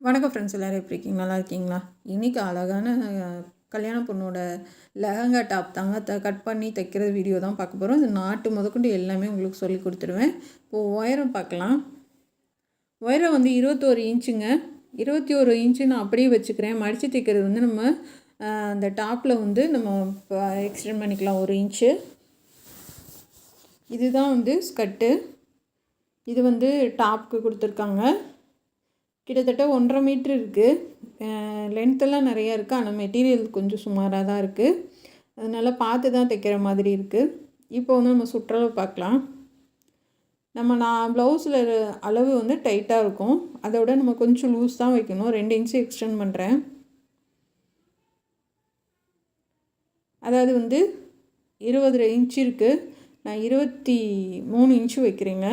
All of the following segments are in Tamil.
வணக்கம் ஃப்ரெண்ட்ஸ், எல்லோரும் எப்படி இருக்கீங்க? நல்லா இருக்கீங்களா? இன்றைக்கி அழகான கல்யாண பொண்ணோட லெஹங்கா டாப் தாங்க கட் பண்ணி தைக்கிற வீடியோ தான் பார்க்க போகிறோம். இது நாட்டு முதற்கொண்டு எல்லாமே உங்களுக்கு சொல்லி கொடுத்துருவேன். இப்போது உயரம் பார்க்கலாம். உயரம் வந்து 21 இன்ச்சுங்க. 21 இன்ச்சு நான் அப்படியே வச்சுக்கிறேன். மடித்து தைக்கிறது வந்து நம்ம அந்த டாப்பில் வந்து நம்ம எக்ஸ்டெண்ட் பண்ணிக்கலாம் 1 இன்ச்சு. இதுதான் வந்து ஸ்கர்ட்டு. இது வந்து டாப்புக்கு கொடுத்துருக்காங்க. கிட்டத்தட்ட 1.5 மீட்ரு இருக்குது. லென்த்தெல்லாம் நிறையா இருக்குது. ஆனால் மெட்டீரியல் கொஞ்சம் சுமாராக தான் இருக்குது. அதனால் பார்த்து தான் தைக்கிற மாதிரி இருக்குது. இப்போ வந்து நம்ம சுற்றளவு பார்க்கலாம். நான் ப்ளவுஸில் அளவு வந்து டைட்டாக இருக்கும். அதோட நம்ம கொஞ்சம் லூஸ் தான் வைக்கணும். 2 இன்ச்சு எக்ஸ்டெண்ட் பண்ணுறேன். அதாவது வந்து 20 இன்ச்சு இருக்குது. நான் 23 இன்ச்சு வைக்கிறேங்க.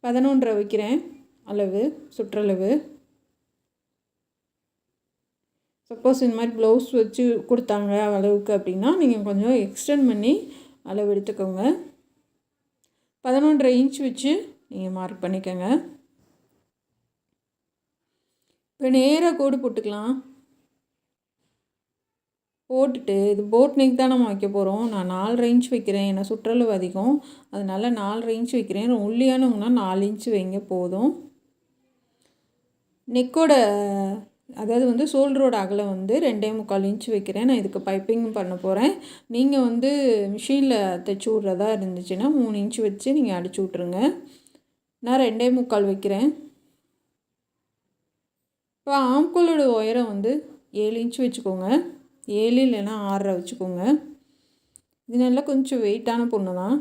11.5 வைக்கிறேன் அளவு, சுற்றளவு. சப்போஸ் இந்த மாதிரி ப்ளவுஸ் வச்சு கொடுத்தாங்க அளவுக்கு அப்படின்னா நீங்கள் கொஞ்சம் எக்ஸ்டெண்ட் பண்ணி அளவு எடுத்துக்கோங்க. 11.5 இன்ச் வச்சு நீங்கள் மார்க் பண்ணிக்கோங்க. இப்போ நேராக கோடு போட்டுக்கலாம். போட்டுட்டு இது போட் நெக் தான் நம்ம வைக்க போகிறோம். நான் 4.5 இன்ச் வைக்கிறேன். ஏன்னா சுற்றளவு அதிகம், அதனால் 4.5 இன்ச் வைக்கிறேன். ஒல்லியானவங்கன்னா 4 இன்ச்சு வைங்க போதும். நெக்கோட அதாவது வந்து ஷோல்டரோட அகலம் வந்து 2.25 இன்ச் வைக்கிறேன். நான் இதுக்கு பைப்பிங் பண்ண போகிறேன். நீங்கள் வந்து மிஷினில் தைச்சி விட்றதா இருந்துச்சுன்னா 3 இன்ச் வச்சு நீங்கள் அடிச்சு விட்ருங்க. நான் 2.25 வைக்கிறேன். இப்போ ஆம்கோலோட உயரம் வந்து 7 இன்ச் வச்சுக்கோங்க. 7 இல்லைன்னா 6.5 வச்சுக்கோங்க. இது நல்லா கொஞ்சம் வெயிட்டான பொண்ணு தான்.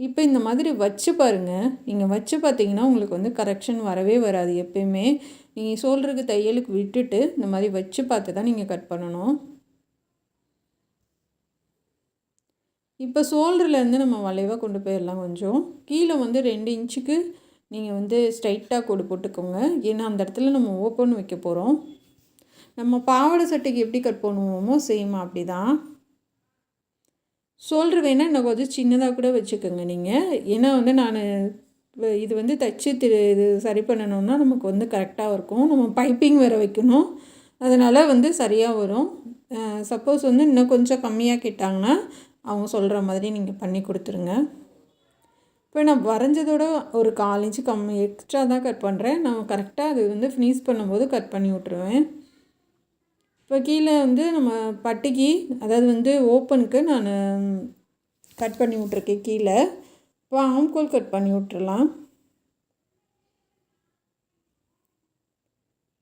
இப்போ இந்த மாதிரி வச்சு பாருங்கள். நீங்கள் வச்சு பார்த்தீங்கன்னா உங்களுக்கு வந்து கரெக்ஷன் வரவே வராது. எப்பயுமே நீங்கள் ஷோல்டருக்கு தையலுக்கு விட்டுட்டு இந்த மாதிரி வச்சு பார்த்து தான் நீங்கள் கட் பண்ணணும். இப்போ ஷோல்டர்லேருந்து நம்ம வளைவாக கொண்டு போயிடலாம். கொஞ்சம் கீழே வந்து 2 இன்ச்சுக்கு நீங்கள் வந்து ஸ்ட்ரைட்டாக கோடு போட்டுக்கோங்க. ஏன்னா அந்த இடத்துல நம்ம ஓப்பன் வைக்க போகிறோம். நம்ம பாவாடை சட்டைக்கு எப்படி கட் பண்ணுவோமோ சேம் அப்படி தான். ஷோல்ட்ரு வேணால் இன்னும் கொஞ்சம் சின்னதாக கூட வச்சுக்கோங்க நீங்கள். ஏன்னா வந்து நான் இது வந்து தைச்சி இது சரி பண்ணணுன்னா நமக்கு வந்து கரெக்டாக இருக்கும். நம்ம பைப்பிங் வேறு வைக்கணும். அதனால் வந்து சரியாக வரும். சப்போஸ் வந்து இன்னும் கொஞ்சம் கம்மியாக கேட்டாங்கன்னா அவங்க சொல்கிற மாதிரி நீங்கள் பண்ணி கொடுத்துருங்க. இப்போ நான் வரைஞ்சதோட ஒரு 1/4 இன்ச்சு கம்மி எக்ஸ்ட்ரா தான் கட் பண்ணுறேன். நான் கரெக்டாக அது வந்து ஃபினிஷ் பண்ணும்போது கட் பண்ணி விட்ருவேன். இப்போ கீழே வந்து நம்ம பட்டிக்கு அதாவது வந்து ஓப்பனுக்கு நான் கட் பண்ணி விட்ருக்கேன் கீழே. இப்போ ஆம்கோல் கட் பண்ணி விட்டுறலாம்.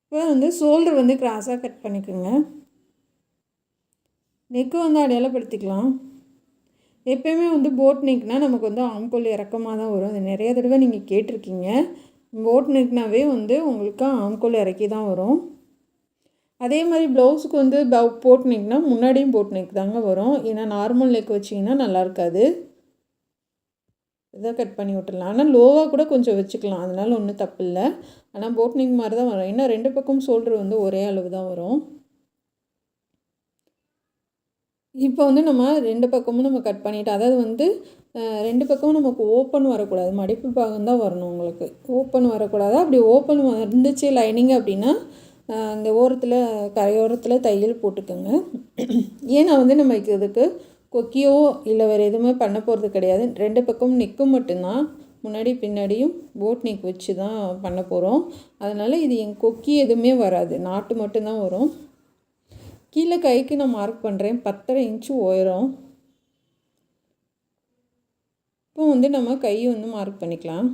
இப்போ வந்து ஷோல்டர் வந்து கிராஸாக கட் பண்ணிக்கோங்க. நெக்கு வந்து அடையாளப்படுத்திக்கலாம். எப்போயுமே வந்து போட் நெக்னால் நமக்கு வந்து ஆம்கோல் இறக்கமாக தான் வரும். அது நிறைய தடவை நீங்கள் கேட்டிருக்கீங்க. போட் நெக்னாவே வந்து உங்களுக்கு ஆம்கோல் இறக்கி தான் வரும். அதே மாதிரி ப்ளவுஸுக்கு வந்து போட் நெக்னா முன்னாடியும் போட் நெக் தாங்க வரும். ஏன்னா நார்மல் நெக் வச்சிங்கன்னா நல்லா இருக்காது. இதை கட் பண்ணி விட்டுடலாம். ஆனால் லோவாக கூட கொஞ்சம் வச்சுக்கலாம், அதனால் ஒன்றும் தப்பு இல்லை. ஆனால் போட் நெக் மாதிரி தான் வரும். ஏன்னா 2 பக்கம் ஷோல்டர் வந்து ஒரே அளவு தான் வரும். இப்போ வந்து நம்ம 2 பக்கமும் நம்ம கட் பண்ணிவிட்டு, அதாவது வந்து 2 பக்கமும் நமக்கு ஓப்பன் வரக்கூடாது, மடிப்பு பாகம் தான் வரணும். உங்களுக்கு ஓப்பன் வரக்கூடாது. அப்படி ஓப்பன் இருந்துச்சு லைனிங் அப்படின்னா அந்த ஓரத்தில் கரையோரத்தில் தையல் போட்டுக்கோங்க. ஏன்னா வந்து நம்ம இதுக்கு கொக்கியோ இல்லை வேறு எதுவுமே பண்ண போகிறது கிடையாது. 2 பக்கம் நெக்கும் மட்டும்தான், முன்னாடி பின்னாடியும் போட் நெக் வச்சு தான் பண்ண போகிறோம். அதனால் இது கொக்கி எதுவுமே வராது, நாட்டு மட்டும்தான் வரும். கீழே கைக்கு நான் மார்க் பண்ணுறேன் 10.5 இன்ச்சு உயரம். இப்போ வந்து நம்ம கையை வந்து மார்க் பண்ணிக்கலாம்.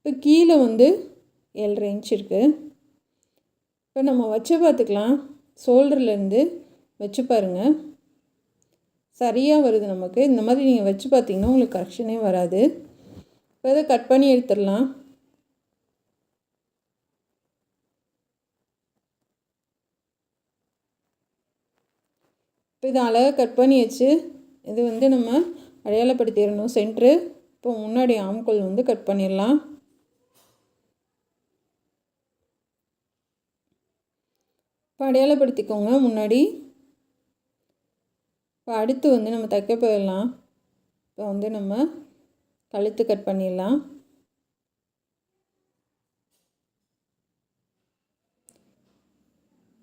இப்போ கீழே வந்து 7.5 இன்ச் இருக்குது. இப்போ நம்ம வச்சு பார்த்துக்கலாம். ஷோல்டர்லேருந்து வச்சு பாருங்கள், சரியாக வருது நமக்கு. இந்த மாதிரி நீங்கள் வச்சு பார்த்தீங்கன்னா உங்களுக்கு கரெக்ஷனே வராது. இப்போ இதை கட் பண்ணி எடுத்துடலாம். இப்போ இதை அழகாக கட் பண்ணி வச்சு இது வந்து நம்ம அடையாளப்படுத்திடணும் சென்ட்ரு. இப்போ முன்னாடி ஆம்கோல் வந்து கட் பண்ணிடலாம். இப்போ அடையாளப்படுத்திக்கோங்க முன்னாடி. இப்போ அடுத்து வந்து நம்ம தைக்க போயிடலாம். இப்போ வந்து நம்ம கழுத்து கட் பண்ணிடலாம்.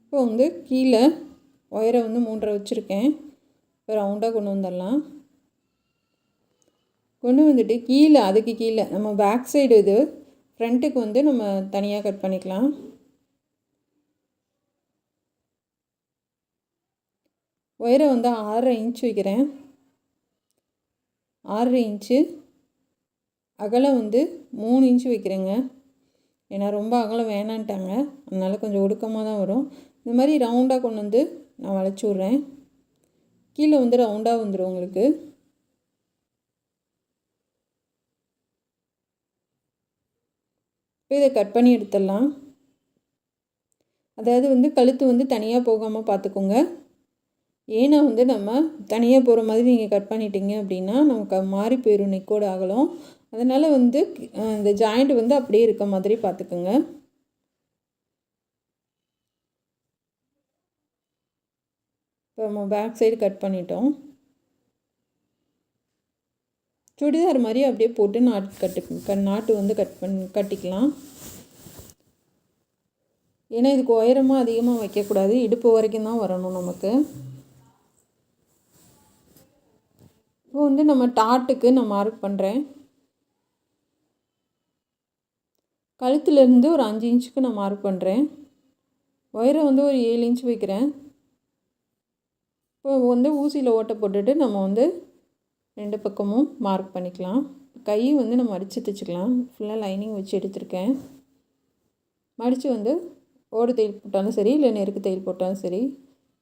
இப்போ வந்து கீழே ஒயரை வந்து 3.5 வச்சுருக்கேன். இப்போ ரவுண்டாக கொண்டு வந்துடலாம். கொண்டு வந்துட்டு கீழே அதுக்கு கீழே நம்ம பேக் சைடு இது ஃப்ரண்ட்டுக்கு வந்து நம்ம தனியாக கட் பண்ணிக்கலாம். ஒயரை வந்து 6.5 இன்ச் வைக்கிறேன். 6.5 இன்ச்சு அகலம் வந்து 3 இன்ச்சு வைக்கிறேங்க. ஏன்னா ரொம்ப அகலம் வேணான்ட்டாங்க, அதனால் கொஞ்சம் ஒடுக்கமாக தான் வரும். இந்த மாதிரி ரவுண்டாக கொண்டு வந்து நான் வளைச்சி விட்றேன். கீழே வந்து ரவுண்டாக வந்துடும் உங்களுக்கு. இப்போ இதை கட் பண்ணி எடுத்துடலாம். அதாவது வந்து கழுத்து வந்து தனியாக போகாமல் பார்த்துக்கோங்க. ஏன்னா வந்து நம்ம தனியாக போகிற மாதிரி நீங்கள் கட் பண்ணிட்டீங்க அப்படின்னா நமக்கு மாறி போயிடும் நெக்கோடு அகலம். அதனால் வந்து இந்த ஜாயிண்ட் வந்து அப்படியே இருக்க மாதிரி பார்த்துக்குங்க. இப்போ நம்ம பேக் சைடு கட் பண்ணிட்டோம். சுடிதார் மாதிரி அப்படியே போட்டு நாட்டு வந்து கட்டிக்கலாம். ஏன்னா இதுக்கு உயரமாக அதிகமாக வைக்கக்கூடாது, இடுப்பு வரைக்கும் தான் வரணும் நமக்கு. இப்போ வந்து நம்ம டாட்டுக்கு நான் மார்க் பண்ணுறேன். கழுத்துலேருந்து ஒரு 5 இன்ச்சுக்கு நான் மார்க் பண்ணுறேன். ஒயரை வந்து ஒரு 7 இன்ச் வைக்கிறேன். இப்போ வந்து ஊசியில் ஓட்டை போட்டுட்டு நம்ம வந்து 2 பக்கமும் மார்க் பண்ணிக்கலாம். கை வந்து நம்ம மடித்து தைச்சிக்கலாம். ஃபுல்லாக லைனிங் வச்சு எடுத்திருக்கேன். மடித்து வந்து ஓடு தையல் போட்டாலும் சரி, இல்லை நெருக்கு தையல் போட்டாலும் சரி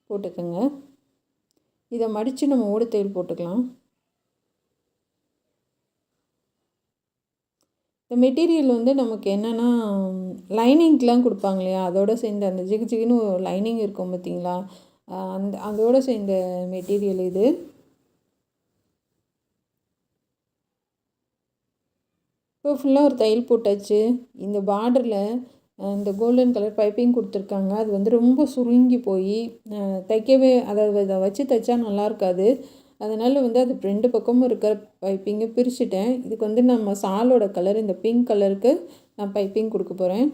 போட்டுக்கோங்க. இதை மடித்து நம்ம ஓடு தையல் போட்டுக்கலாம். இந்த மெட்டீரியல் வந்து நமக்கு என்னென்னா லைனிங்க்கெலாம் கொடுப்பாங்க இல்லையா, அதோடு சேர்ந்து அந்த ஜிகு ஜிகுன்னு லைனிங் இருக்கும் பார்த்திங்களா, அதோடு சேர்ந்த மெட்டீரியல் இது. இப்போ ஃபுல்லாக ஒரு தையல் போட்டாச்சு. இந்த பார்டரில் இந்த கோல்டன் கலர் பைப்பிங் கொடுத்துருக்காங்க. அது வந்து ரொம்ப சுருங்கி போய் தைக்கவே, அதாவது அதை வச்சு தைச்சா நல்லா இருக்காது. அதனால் வந்து அது 2 பக்கமும் இருக்கிற பைப்பிங்கை பிரிச்சுட்டேன். இதுக்கு வந்து நம்ம சாலோட கலர் இந்த பிங்க் கலருக்கு நான் பைப்பிங் கொடுக்க போகிறேன்.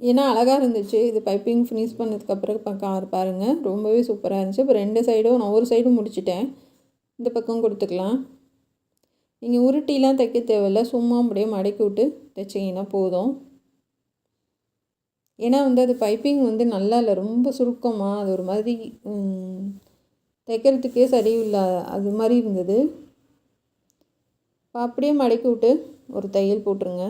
ஏன்னா அழகாக இருந்துச்சு. இது பைப்பிங் ஃபினிஷ் பண்ணதுக்கப்புறம் பாருங்கள், ரொம்பவே சூப்பராக இருந்துச்சு. இப்போ 2 சைடும் நான் ஒரு சைடும் முடிச்சிட்டேன். இந்த பக்கம் கொடுத்துக்கலாம். நீங்கள் உருட்டிலாம் தைக்க தேவையில்ல, சும்மா அப்படியே மடக்கி விட்டு தைச்சிங்கன்னா போதும். ஏன்னா வந்து அது பைப்பிங் வந்து நல்லா இல்லை, ரொம்ப சுருக்கமாக அது ஒரு மாதிரி தைக்கிறதுக்கே சரியில்லை, அது மாதிரி இருந்தது. அப்படியே மடக்கி விட்டு ஒரு தையல் போட்டுருங்க.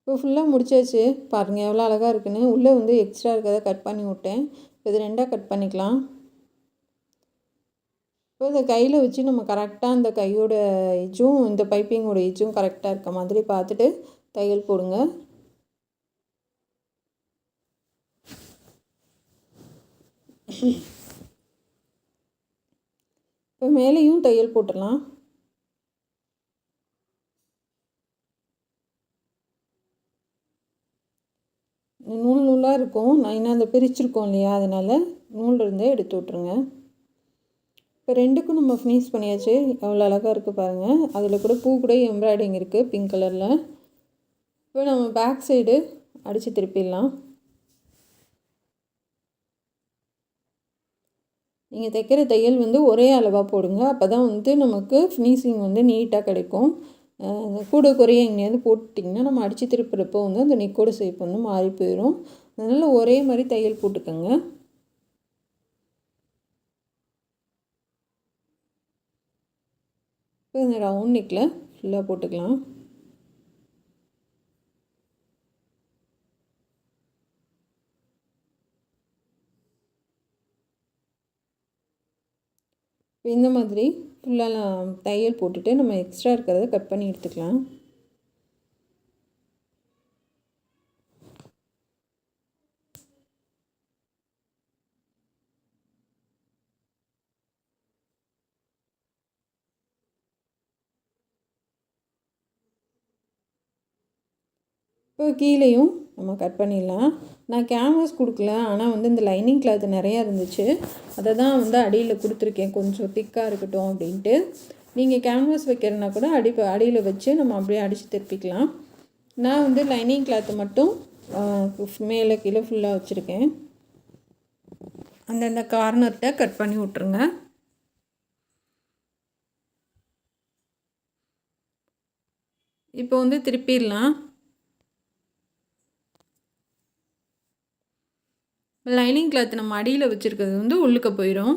இப்போ ஃபுல்லாக முடிச்சாச்சு. பாருங்கள் எவ்வளோ அழகாக இருக்குன்னு. உள்ளே வந்து எக்ஸ்ட்ரா இருக்கிறத கட் பண்ணி விட்டேன். இது 2ஆக கட் பண்ணிக்கலாம். இப்போ இந்த கையில் வச்சு நம்ம கரெக்டாக அந்த கையோட எஜ்ஜும் இந்த பைப்பிங்கோட எஜ்ஜும் கரெக்டாக இருக்க மாதிரி பார்த்துட்டு தையல் போடுங்க. இப்போ மேலேயும் தையல் போட்டுடலாம். நூல் நூலாக இருக்கும், நான் இன்னும் அந்த பிரிச்சிருக்கோம் இல்லையா, அதனால் நூல் இருந்தால் எடுத்து விட்ருங்க. இப்போ 2க்கும் நம்ம ஃபினிஷ் பண்ணியாச்சு. எவ்வளோ அழகாக இருக்குது பாருங்கள். அதில் கூட பூ கூட எம்ப்ராய்டிங் இருக்குது பிங்க் கலரில். இப்போ நம்ம பேக் சைடு அடித்து திருப்பிடலாம். நீங்கள் தைக்கிற தையல் வந்து ஒரே அளவாக போடுங்க, அப்போ தான் வந்து நமக்கு ஃபினிஷிங் வந்து நீட்டாக கிடைக்கும். கூட குறைய எங்கேயாவது போட்டுட்டிங்கன்னா நம்ம அடித்து திருப்புறப்போ வந்து அந்த நெக்கோட ஷேப் வந்து மாறி போயிடும். அதனால் ஒரே மாதிரி தையல் போட்டுக்கோங்க. இப்போ இந்த ரவுண்ட் நெக்கில் ஃபுல்லாக போட்டுக்கலாம். இப்போ இந்த மாதிரி ஃபுல்லாக தையல் போட்டுட்டு நம்ம எக்ஸ்ட்ரா இருக்கிறத கட் பண்ணி எடுத்துக்கலாம். இப்போ இப்போ கீழேயும் நம்ம கட் பண்ணிடலாம். நான் கேன்வாஸ் கொடுக்கல, ஆனால் வந்து இந்த லைனிங் கிளாத் நிறையா இருந்துச்சு, அதை தான் வந்து அடியில் கொடுத்துருக்கேன், கொஞ்சம் திக்காக இருக்கட்டும் அப்படின்ட்டு. நீங்கள் கேன்வாஸ் வைக்கிறனா கூட அடியில் வச்சு நம்ம அப்படியே அடித்து திருப்பிக்கலாம். நான் வந்து லைனிங் கிளாத்து மட்டும் மேலே கீழே ஃபுல்லாக வச்சுருக்கேன். அந்தந்த கார்னர்கிட்ட கட் பண்ணி விட்ருங்க. இப்போ வந்து திருப்பிடலாம். லைனிங் கிளாத் நம்ம அடியில் வச்சுருக்கிறது வந்து உள்ளுக்க போயிடும்.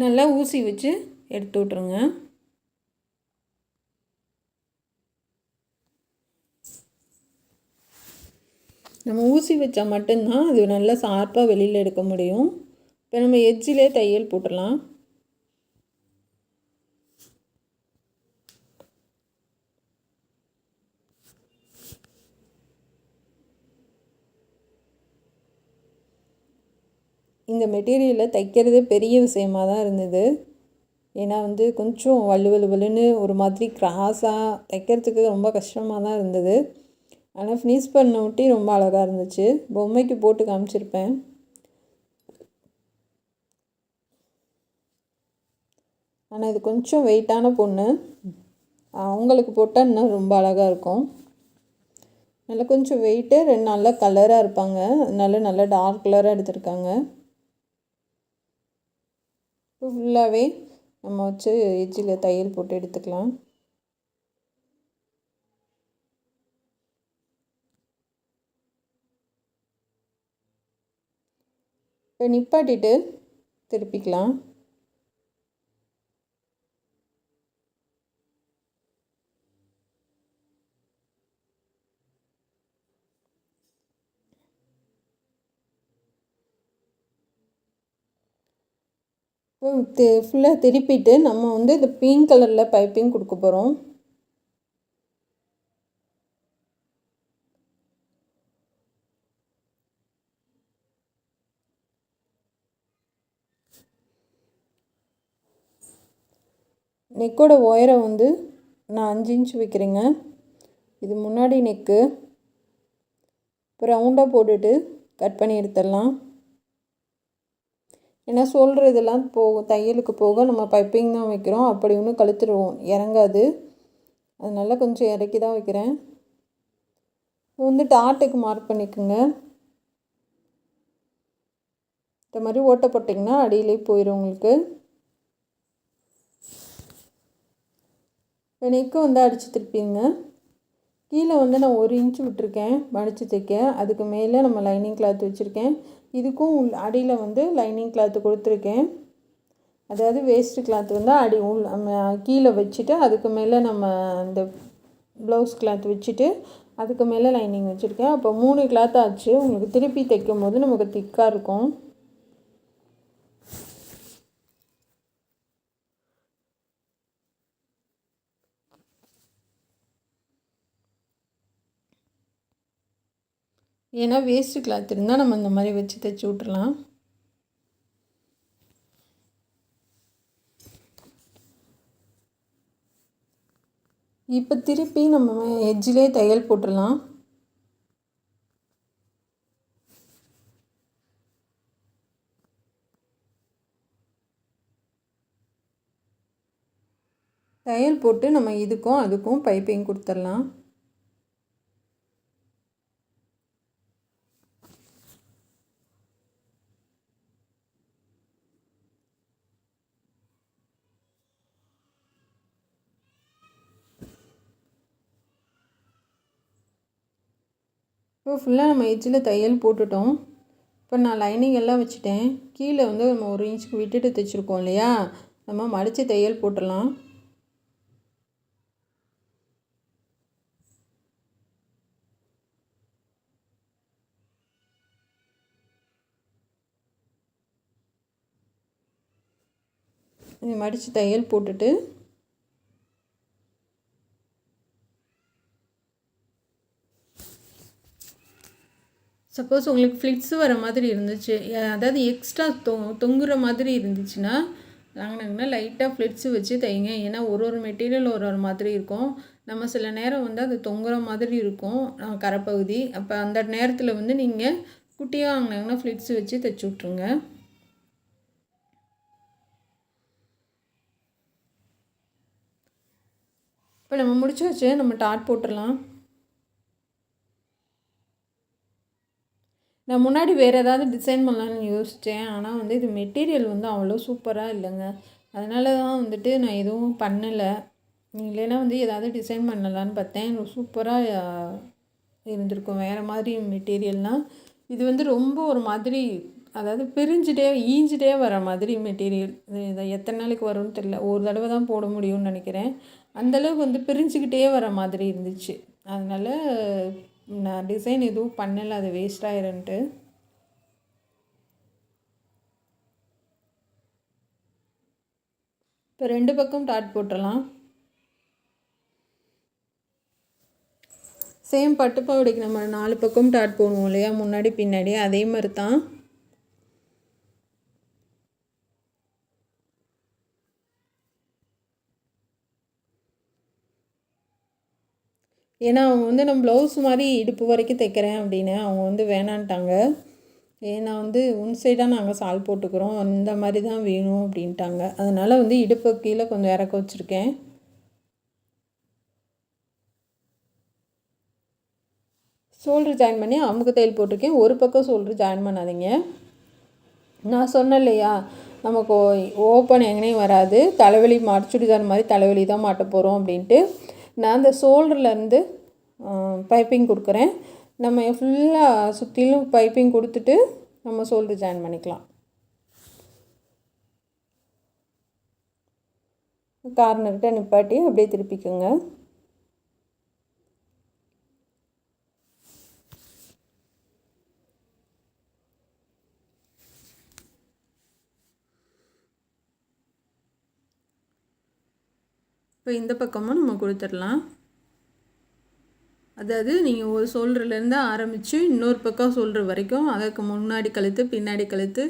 நல்லா ஊசி வச்சு எடுத்து விட்ருங்க. நம்ம ஊசி வச்சா மட்டும்தான் அது நல்லா ஷார்ப்பாக வெளியில் எடுக்க முடியும். இப்போ நம்ம எட்ஜிலே தையல் போட்டுடலாம். இந்த மெட்டீரியலை தைக்கிறது பெரிய விஷயமாக தான் இருந்தது. ஏன்னா வந்து கொஞ்சம் வலுவலுன்னு ஒரு மாதிரி கிராஸாக தைக்கிறதுக்கு ரொம்ப கஷ்டமாக தான் இருந்தது. ஆனால் ஃபினிஷ் பண்ண ஒட்டி ரொம்ப அழகாக இருந்துச்சு. பொம்மைக்கு போட்டு காமிச்சிருப்பேன். ஆனால் இது கொஞ்சம் வெயிட்டான பொண்ணு, அவங்களுக்கு போட்டால் இன்னும் ரொம்ப அழகாக இருக்கும். நல்லா கொஞ்சம் வெயிட்டு, 2 நல்ல கலராக இருப்பாங்க, அதனால நல்லா டார்க் கலராக எடுத்திருக்காங்க. ஃபுல்லாகவே நம்ம வச்சு எட்ஜில் தையல் போட்டு எடுத்துக்கலாம். இப்போ நிப்பாட்டிட்டு திருப்பிக்கலாம். ஃபுல்லாக திருப்பிட்டு நம்ம வந்து இந்த பிங்க் கலரில் பைப்பிங் கொடுக்க போகிறோம். நெக்கோட உயரம் வந்து நான் 5 இன்ச் வைக்கிறேங்க. இது முன்னாடி நெக்கு. இப்போ ரவுண்டாக போட்டுட்டு கட் பண்ணி எடுத்துடலாம். ஏன்னா சொல்கிறதெல்லாம் தையலுக்கு போக நம்ம பைப்பிங் தான் வைக்கிறோம், அப்படி ஒன்றும் கழுத்துருவோம் இறங்காது, அதனால் கொஞ்சம் இறக்கி தான் வைக்கிறேன். வந்து டாட்டுக்கு மார்க் பண்ணிக்கோங்க. இந்த மாதிரி ஓட்டை போட்டிங்கன்னா அடியிலே போயிடும் உங்களுக்கு. நெக்கு வந்து அடித்து திருப்பிங்க. கீழே வந்து நான் 1 இன்ச் விட்டுருக்கேன் மடித்து தைக்க. அதுக்கு மேலே நம்ம லைனிங் கிளாத் வச்சுருக்கேன். இதுக்கும் அடியில் வந்து லைனிங் கிளாத்து கொடுத்துருக்கேன். அதாவது வேஸ்ட்டு கிளாத் வந்து நம்ம கீழே வச்சுட்டு அதுக்கு மேலே நம்ம அந்த ப்ளவுஸ் கிளாத் வச்சுட்டு அதுக்கு மேலே லைனிங் வச்சுருக்கேன். அப்போ 3 கிளாத் ஆச்சு. உங்களுக்கு திருப்பி தைக்கும் போது நமக்கு திக்காக இருக்கும். ஏன்னா வேஸ்ட்டு கிளாத் இருந்தால் நம்ம இந்த மாதிரி வச்சு தைச்சி விட்றலாம். இப்போ திருப்பி நம்ம எட்ஜிலே தையல் போட்டுடலாம். தையல் போட்டு நம்ம இதுக்கும் அதுக்கும் பைப்பிங் கொடுத்துடலாம். இப்போ ஃபுல்லாக நம்ம எட்ஜில் தையல் போட்டுட்டோம். இப்போ நான் லைனிங் எல்லாம் வச்சுட்டேன். கீழே வந்து நம்ம 1 இன்ச்சுக்கு விட்டுட்டு தைச்சிருக்கோம் இல்லையா, நம்ம மடித்து தையல் போட்டுடலாம். மடித்து தையல் போட்டுட்டு சப்போஸ் உங்களுக்கு ஃப்ளிட்ஸ் வர மாதிரி இருந்துச்சு, அதாவது எக்ஸ்ட்ரா தொங்குற மாதிரி இருந்துச்சுன்னா நாங்கள் லைட்டாக ஃப்ளிட்ஸு வச்சு தைங்க. ஏன்னா ஒரு மெட்டீரியல் ஒரு மாதிரி இருக்கும். நம்ம சில நேரம் வந்து அது தொங்குற மாதிரி இருக்கும் கரைப்பகுதி. அப்போ அந்த நேரத்தில் வந்து நீங்கள் குட்டியாக வாங்கினாங்கன்னா ஃப்ளிட்ஸு வச்சு தைச்சி விட்ருங்க. இப்போ நம்ம முடிச்சாச்சு, நம்ம டாட் போட்டுடலாம். நான் முன்னாடி வேறு ஏதாவது டிசைன் பண்ணலான்னு யோசித்தேன். ஆனால் வந்து இது மெட்டீரியல் வந்து அவ்வளோ சூப்பராக இல்லைங்க. அதனால தான் வந்துட்டு நான் எதுவும் பண்ணலை. இல்லைன்னா வந்து ஏதாவது டிசைன் பண்ணலான்னு பார்த்தேன். சூப்பராக இருந்திருக்கும் வேறு மாதிரி மெட்டீரியல்னால். இது வந்து ரொம்ப ஒரு மாதிரி, அதாவது ஈஞ்சிட்டே வர மாதிரி மெட்டீரியல். இதை எத்தனை நாளைக்கு வரும்னு தெரியல. ஒரு தடவை தான் போட முடியும்னு நினைக்கிறேன். அந்தளவுக்கு வந்து பிரிஞ்சுக்கிட்டே வர மாதிரி இருந்துச்சு. அதனால் நான் டிசைன் எதுவும் பண்ணலை, அது வேஸ்ட் ஆயிருன்ட்டு. இப்போ 2 பக்கம் டாட் போட்டுடலாம். சேம் பட்டுப்பாவடைக்கு நம்ம 4 பக்கம் டாட் போடுவோம் இல்லையா, முன்னாடி பின்னாடி, அதே மாதிரி தான். ஏன்னா அவங்க வந்து நம்ம ப்ளவுஸ் மாதிரி இடுப்பு வரைக்கும் தைக்கிறேன் அப்படின்னு அவங்க வந்து வேணான்ட்டாங்க. ஏன்னா வந்து ஒன் சைடாக நாங்கள் சால் போட்டுக்கிறோம், அந்த மாதிரி தான் வேணும் அப்படின்ட்டாங்க. அதனால் வந்து இடுப்பு கீழே கொஞ்சம் இறக்க வச்சுருக்கேன். ஷோல்ட்ரு ஜாயின் பண்ணி அமுக்கு தையல் போட்டிருக்கேன். ஒரு பக்கம் ஷோல்ட்ரு ஜாயின் பண்ணாதீங்க. நான் சொன்னேன் இல்லையா, நமக்கு ஓப்பன் எங்கேயும் வராது, தலைவலி சுடிதார் மாதிரி தலைவலி தான் மாட்ட போகிறோம் அப்படின்ட்டு. நான் அந்த ஷோல்டர்லேருந்து பைப்பிங் கொடுக்குறேன். நம்ம ஃபுல்லாக சுற்றிலும் பைப்பிங் கொடுத்துட்டு நம்ம ஷோல்டர் ஜாயின் பண்ணிக்கலாம். கார்னர்கிட்ட நிப்பாட்டி அப்படியே திருப்பிக்கோங்க. இப்போ இந்த பக்கமும் நம்ம கொடுத்துடலாம். அதாவது நீங்கள் ஒரு ஷோல்டர்லேருந்து ஆரம்பித்து இன்னொரு பக்கம் ஷோல்டர் வரைக்கும், அதற்கு முன்னாடி கழுத்து பின்னாடி கழுத்து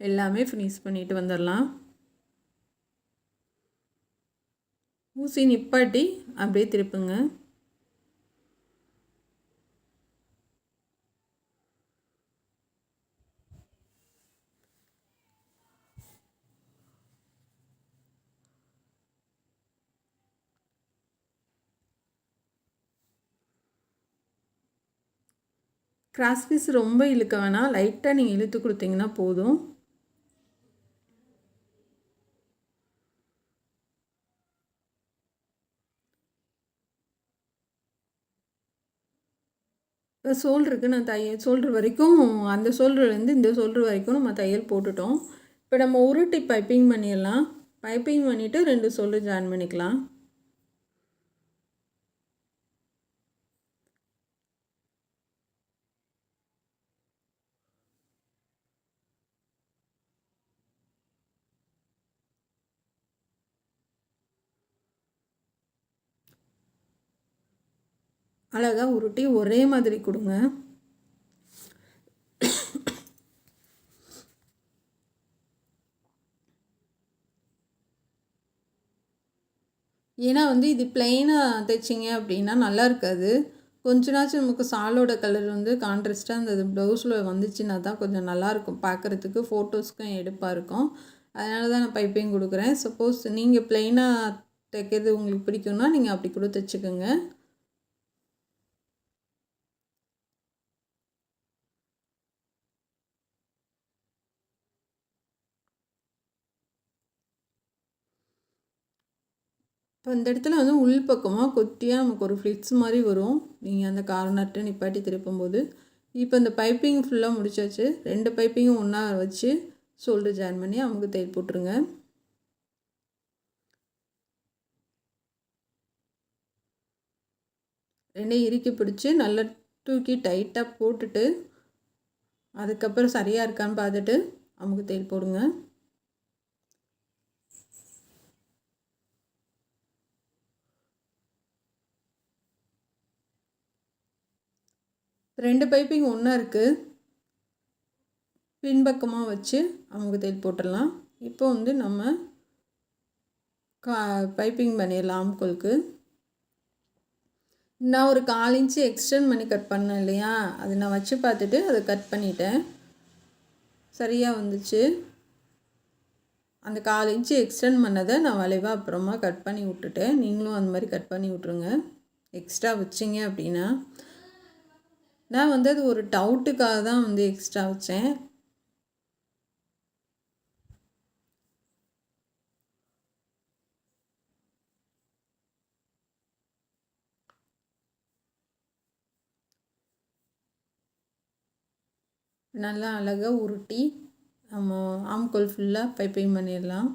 எல்லாமே ஃபினிஷ் பண்ணிட்டு வந்துடலாம். ஊசி நிப்பாட்டி அப்படியே திருப்புங்க. கிராஸ் பீஸ் ரொம்ப இழுக்க வேணாம், லைட்டாக நீங்கள் இழுத்து கொடுத்தீங்கன்னா போதும். இப்போ ஷோல்டருக்கு நான் ஷோல்டர் வரைக்கும், அந்த ஷோல்டர்லேருந்து இந்த ஷோல்டர் வரைக்கும் நம்ம தையல் போட்டுட்டோம். இப்போ நம்ம உருட்டி பைப்பிங் பண்ணிடலாம். பைப்பிங் பண்ணிவிட்டு 2 ஷோல்டர் ஜாயின் பண்ணிக்கலாம். அழகாக உருட்டி ஒரே மாதிரி கொடுங்க. ஏன்னா வந்து இது பிளெயினாக தைச்சிங்க அப்படின்னா நல்லா இருக்காது. கொஞ்சனாச்சும் நமக்கு சாலோட கலர் வந்து கான்ட்ராஸ்ட்டாக அந்த ப்ளவுஸில் வந்துச்சுன்னா தான் கொஞ்சம் நல்லாயிருக்கும் பார்க்குறதுக்கு, ஃபோட்டோஸ்க்கும் எடுப்பாக இருக்கும். அதனால தான் நான் பைப்பிங் கொடுக்குறேன். சப்போஸ் நீங்கள் பிளெயினாக தைக்கிறது உங்களுக்கு பிடிக்கும்னா நீங்கள் அப்படி கூட தைச்சிக்கோங்க. இப்போ இந்த இடத்துல வந்து உள் பக்கமாக கொத்தியாக நமக்கு ஒரு ஃப்ளிட்ஸ் மாதிரி வரும், நீங்கள் அந்த கார்னர்கிட்ட நிப்பாட்டி திருப்பும்போது. இப்போ இந்த பைப்பிங் ஃபுல்லாக முடிச்சாச்சு. 2 பைப்பிங்கும் ஒன்றா வச்சு ஷோல்டர் ஜாயின் பண்ணி அமுக்கு தையல் போட்டுருங்க. ரெண்டையும் இறுக்கி பிடிச்சி நல்லா தூக்கி டைட்டாக போட்டுட்டு அதுக்கப்புறம் சரியாக இருக்கான்னு பார்த்துட்டு அமுக்கு தையல் போடுங்க. ரெண்டு பைப்பிங் ஒன்றா இருக்குது. பின்பக்கமாக வச்சு அமுக்கு தையல் போட்டுடலாம். இப்போ வந்து நம்ம பைப்பிங் பண்ணிடலாம். ஆம்கோலுக்கு நான் ஒரு 4 இன்ச்சு எக்ஸ்டெண்ட் பண்ணி கட் பண்ணேன் இல்லையா, அது நான் வச்சு பார்த்துட்டு அதை கட் பண்ணிட்டேன். சரியாக வந்துச்சு. அந்த 4 இன்ச்சு எக்ஸ்டெண்ட் பண்ணதை நான் வளைவாக அப்புறமா கட் பண்ணி விட்டுட்டேன். நீங்களும் அந்த மாதிரி கட் பண்ணி விட்ருங்க. எக்ஸ்ட்ரா வச்சிங்க அப்படின்னா, நான் வந்து அது ஒரு டவுட்டுக்காக தான் வந்து எக்ஸ்ட்ரா வச்சேன். நல்லா அழகாக உருட்டி நம்ம ஆம்கோல் ஃபுல்லாக பைப்பிங் பண்ணிடலாம்.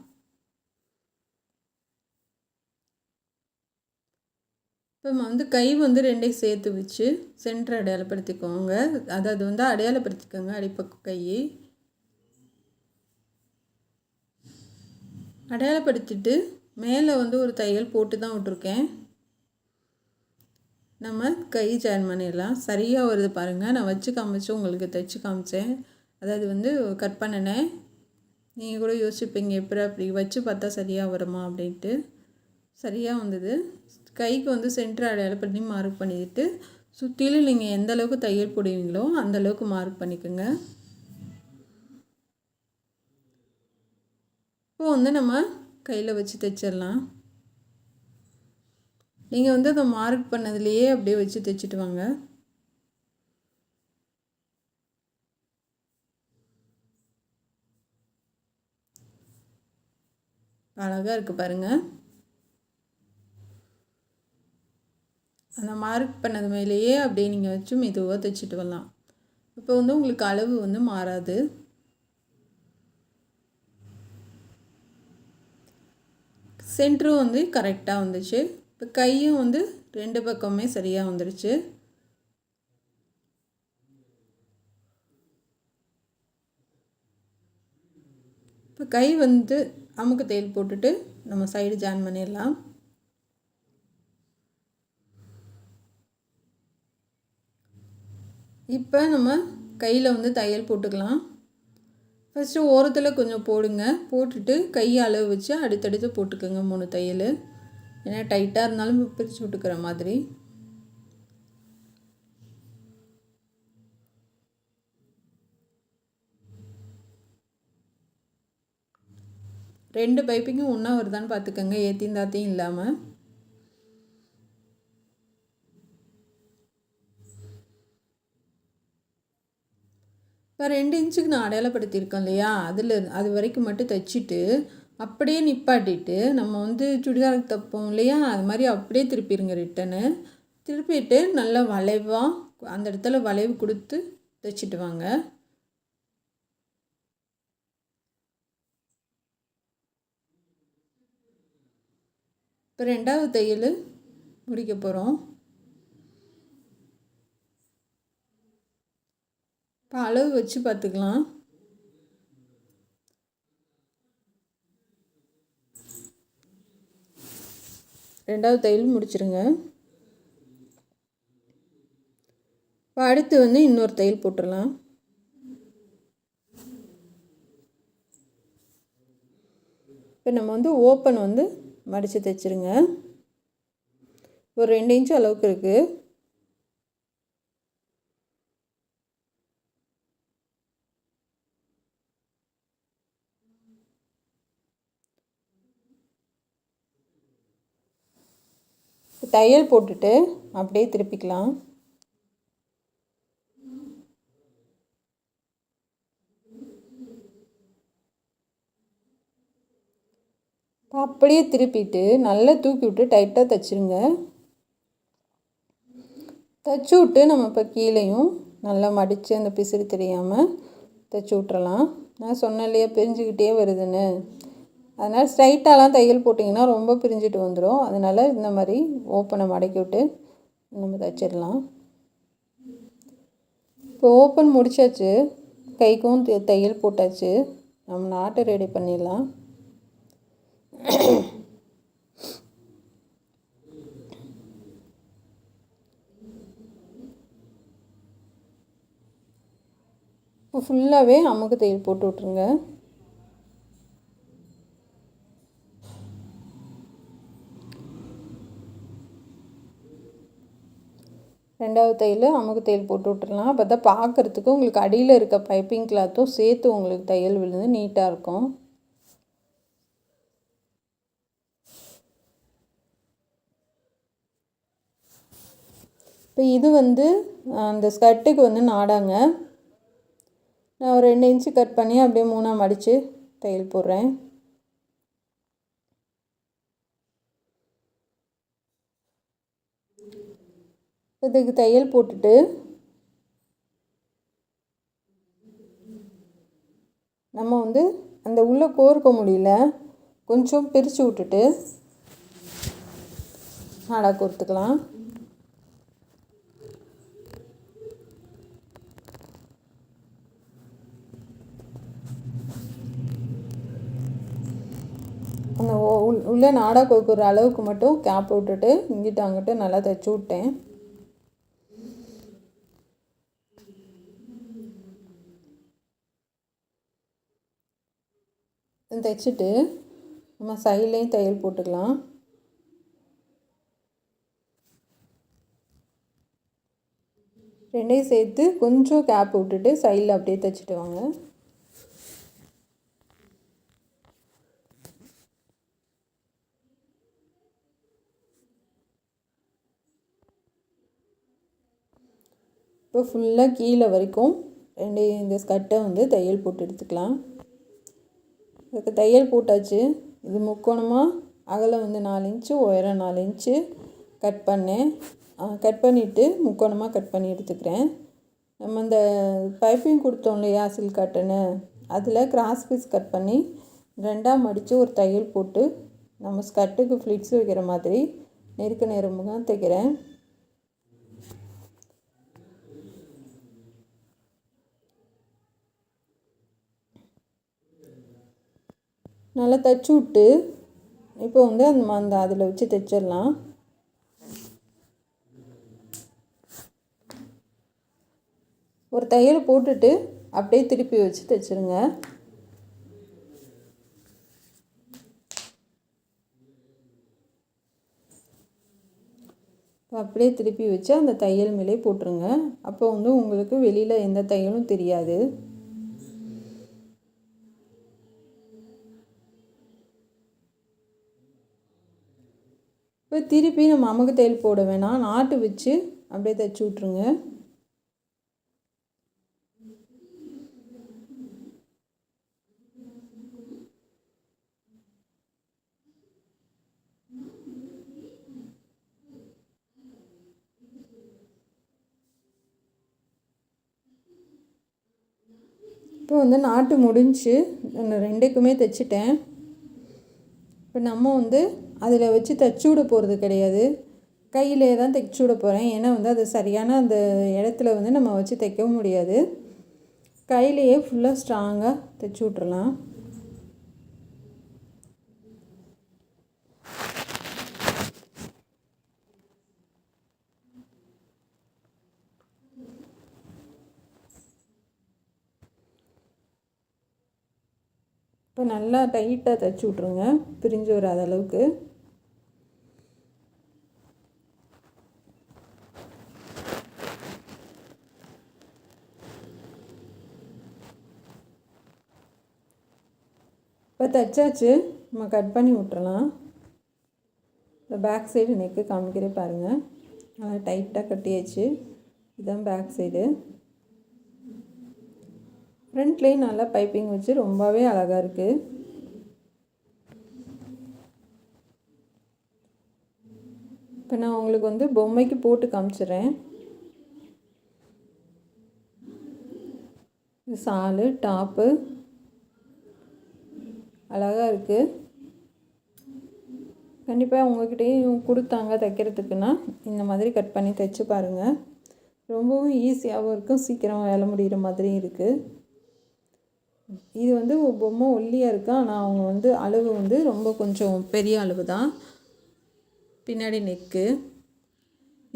இப்போ வந்து கை வந்து 2ஐயும் சேர்த்து வச்சு சென்டர் அடையாளப்படுத்திக்கோங்க. அதாவது வந்து அடையாளப்படுத்திக்கோங்க அடிப்பக்கம் கை அடையாளப்படுத்திட்டு மேலே வந்து ஒரு தையல் போட்டு தான் விட்ருக்கேன். நம்ம கை ஜாயின் பண்ணிடலாம். சரியாக வருது பாருங்கள். நான் வச்சு காமிச்சு உங்களுக்கு தைச்சி காமிச்சேன். அதாவது வந்து கட் பண்ணினேன். நீங்கள் கூட யோசிப்பீங்க எப்படி அப்படி வச்சு பார்த்தா சரியாக வருமா அப்படின்ட்டு. சரியாக வந்தது. கைக்கு வந்து சென்டர் அடையாளப்படுத்தி மார்க் பண்ணிவிட்டு சுற்றிலும் நீங்கள் எந்த அளவுக்கு தையல் போடுவீங்களோ அந்தளவுக்கு மார்க் பண்ணிக்கோங்க. இப்போ வந்து நம்ம கையில் வச்சு தைச்சிடலாம். நீங்கள் வந்து அதை மார்க் பண்ணதுலேயே அப்படியே வச்சு தைச்சிட்டு வாங்க. அழகாக இருக்குது பாருங்கள். அந்த மார்க் பண்ணது மேலேயே அப்படியே நீங்கள் வச்சு மெதுவாக தைச்சிட்டு வரலாம். இப்போ வந்து உங்களுக்கு அளவு வந்து மாறாது. சென்டரும் வந்து கரெக்டாக வந்துச்சு. இப்போ கையும் வந்து 2 பக்கமே சரியாக வந்துடுச்சு. இப்போ கை வந்து அமுக்கு தையல் போட்டுட்டு நம்ம சைடு ஜாயின் பண்ணிடலாம். இப்போ நம்ம கையில் வந்து தையல் போட்டுக்கலாம். ஃபஸ்ட்டு ஓரத்தில் கொஞ்சம் போடுங்க. போட்டுட்டு கை அளவு வச்சு அடுத்தடுத்து போட்டுக்கோங்க 3 தையல். ஏன்னா டைட்டாக இருந்தாலும் பிரித்து விட்டுக்கிற மாதிரி. ரெண்டு பைப்பிங்கும் ஒன்றா வருதான்னு பார்த்துக்கோங்க, ஏற்றியும் தாத்தையும் இல்லாமல். இப்போ 2 இன்ச்சுக்கு நான் அடையாளப்படுத்தியிருக்கேன் இல்லையா, அது வரைக்கும் மட்டும் தைச்சிட்டு அப்படியே நிப்பாட்டிட்டு நம்ம வந்து சுடிதாருக்கு தைப்போம் இல்லையா, அது மாதிரி அப்படியே திருப்பிடுங்க. ரிட்டனு திருப்பிட்டு நல்லா வளைவாக அந்த இடத்துல வளைவு கொடுத்து தைச்சிட்டு வாங்க. இப்போ 2வது தையல் முடிக்க போகிறோம். இப்போ அளவு வச்சு பார்த்துக்கலாம். ரெண்டாவது தையல் முடிச்சிருங்க. இப்போ அடுத்து வந்து இன்னொரு தையல் போட்டுடலாம். இப்போ நம்ம வந்து ஓப்பன் வந்து மடித்து தைச்சிருங்க. ஒரு 2 இன்ச்சு அளவுக்கு இருக்குது. தையல் போட்டுட்டு அப்படியே திருப்பிக்கலாம். அப்படியே திருப்பிட்டு நல்லா தூக்கி விட்டு டைட்டாக தைச்சிருங்க. தைச்சி விட்டு நம்ம இப்போ கீழேயும் நல்லா மடித்து அந்த பிசிறு தெரியாமல் தைச்சி விட்றலாம். நான் சொன்னேன் இல்லையா பிரிஞ்சுக்கிட்டே வருதுன்னு, அதனால் ஸ்ட்ரைட்டாலாம் தையல் போட்டிங்கன்னா ரொம்ப பிரிஞ்சுட்டு வந்துடும். அதனால் இந்த மாதிரி ஓப்பனை மடக்கி விட்டு நம்ம தைச்சிடலாம். இப்போ ஓப்பன் முடிச்சாச்சு, கைக்கும் தையல் போட்டாச்சு. நம்ம நாட்டை ரெடி பண்ணிடலாம். இப்போ ஃபுல்லாகவே அமுக்கு தையல் போட்டு விட்ருங்க. ரெண்டாவது தையல் அமுக்கு தையல் போட்டு விட்டுறலாம். அப்போ தான் பார்க்குறதுக்கு உங்களுக்கு அடியில் இருக்க பைப்பிங் கிளாத்தும் சேர்த்து உங்களுக்கு தையல் விழுந்து நீட்டாக இருக்கும். இப்போ இது வந்து அந்த ஸ்கர்ட்டுக்கு வந்து நாடாங்க. நான் ஒரு 2 இன்ச்சு கட் பண்ணி அப்படியே 3ஆக மடித்து தையல் போடுறேன். இதுக்கு தையல் போட்டுட்டு நம்ம வந்து அந்த உள்ளே கோர்க்க முடியல கொஞ்சம் பிரித்து விட்டுட்டு நாடா கோர்த்துக்கலாம். அந்த உள்ளே நாடா கோர்க்குற அளவுக்கு மட்டும் கேப் விட்டுட்டு இங்கிட்ட அங்கிட்ட நல்லா தைச்சி விட்டேன். தைச்சிட்டு நம்ம சைட்லேயும் தையல் போட்டுக்கலாம். ரெண்டையும் சேர்த்து கொஞ்சம் கேப் விட்டுட்டு சைடில் அப்படியே தைச்சிட்டு வாங்க. இப்போ ஃபுல்லாக கீழே வரைக்கும் இந்த ஸ்கர்ட்டை வந்து தையல் போட்டு எடுத்துக்கலாம். இதுக்கு தையல் போட்டாச்சு. இது முக்கோணமாக அகலம் வந்து 4 இன்ச்சு, உயரம் 4 இன்ச்சு கட் பண்ணேன். கட் பண்ணிவிட்டு முக்கோணமாக கட் பண்ணி எடுத்துக்கிறேன். நம்ம இந்த பைப்பிங் கொடுத்தோம் இல்லையா சில்க் காட்டனு, அதில் கிராஸ் பீஸ் கட் பண்ணி 2ஆக மடித்து ஒரு தையல் போட்டு நம்ம ஸ்கர்ட்டுக்கு ஃப்ளிட்ஸ் வைக்கிற மாதிரி நெருக்க நேரமாக தைக்கிறேன். நல்லா தைச்சி விட்டு இப்போ வந்து அந்த அதில் வச்சு தைச்சிடலாம். ஒரு தையல் போட்டுட்டு அப்படியே திருப்பி வச்சு தைச்சிருங்க. அப்படியே திருப்பி வச்சு அந்த தையல் மேலே போட்டுருங்க. அப்போ வந்து உங்களுக்கு வெளியில் எந்த தையலும் தெரியாது. இப்போ திருப்பி நம்ம அமுக்கு தையல் போட வேணாம், நாட்டு வச்சு அப்படியே தைச்சி விட்ருங்க. இப்போ வந்து நாட்டு முடிஞ்சு நான் 2க்குமே தைச்சிட்டேன். இப்போ நம்ம வந்து அதில் வச்சு தைச்சி விட போகிறது கிடையாது, கையிலே தான் தைச்சி விட போகிறேன். ஏன்னா வந்து அது சரியான அந்த இடத்துல வந்து நம்ம வச்சு தைக்கவும் முடியாது. கையிலையே ஃபுல்லாக ஸ்ட்ராங்காக தைச்சி விட்றலாம். இப்போ நல்லா டைட்டாக தைச்சி விட்ருங்க, பிரிஞ்சு வராத அளவுக்கு. இப்போ தைச்சாச்சு, நம்ம கட் பண்ணி விட்டுறலாம். இந்த பேக் சைடு நெக்கு காமிக்கிறே பாருங்கள், நல்லா டைட்டாக கட்டியாச்சு. இதுதான் பேக் சைடு. ஃப்ரண்ட்லேயும் நல்லா பைப்பிங் வச்சு ரொம்பவே அழகாக இருக்குது. இப்போ நான் உங்களுக்கு வந்து பொம்மைக்கு போட்டு காமிச்சிடுறேன். இது சாலு டாப்பு அழகாக இருக்குது. கண்டிப்பாக உங்கள்கிட்டையும் கொடுத்தாங்க தைக்கிறதுக்குன்னா இந்த மாதிரி கட் பண்ணி தைச்சி பாருங்கள். ரொம்பவும் ஈஸியாகவும் இருக்கும், சீக்கிரம் வேலை முடிகிற மாதிரியும் இருக்குது. இது வந்து பொம்மை ஒல்லியாக இருக்குது, ஆனால் அவங்க வந்து அளவு வந்து ரொம்ப கொஞ்சம் பெரிய அளவு தான். பின்னாடி நெக்கு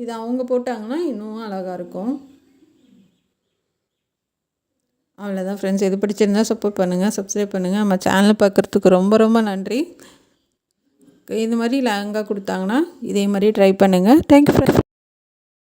இது அவங்க போட்டாங்கன்னா இன்னும் அழகாக இருக்கும். அவ்வளோதான் ஃப்ரெண்ட்ஸ். இது பிடிச்சிருந்தா சப்போர்ட் பண்ணுங்கள், சப்ஸ்கிரைப் பண்ணுங்கள். நம்ம சேனலை பார்க்குறதுக்கு ரொம்ப ரொம்ப நன்றி. இந்த மாதிரி லெஹங்கா கொடுத்தாங்கன்னா இதே மாதிரி ட்ரை பண்ணுங்கள். Thank you friends.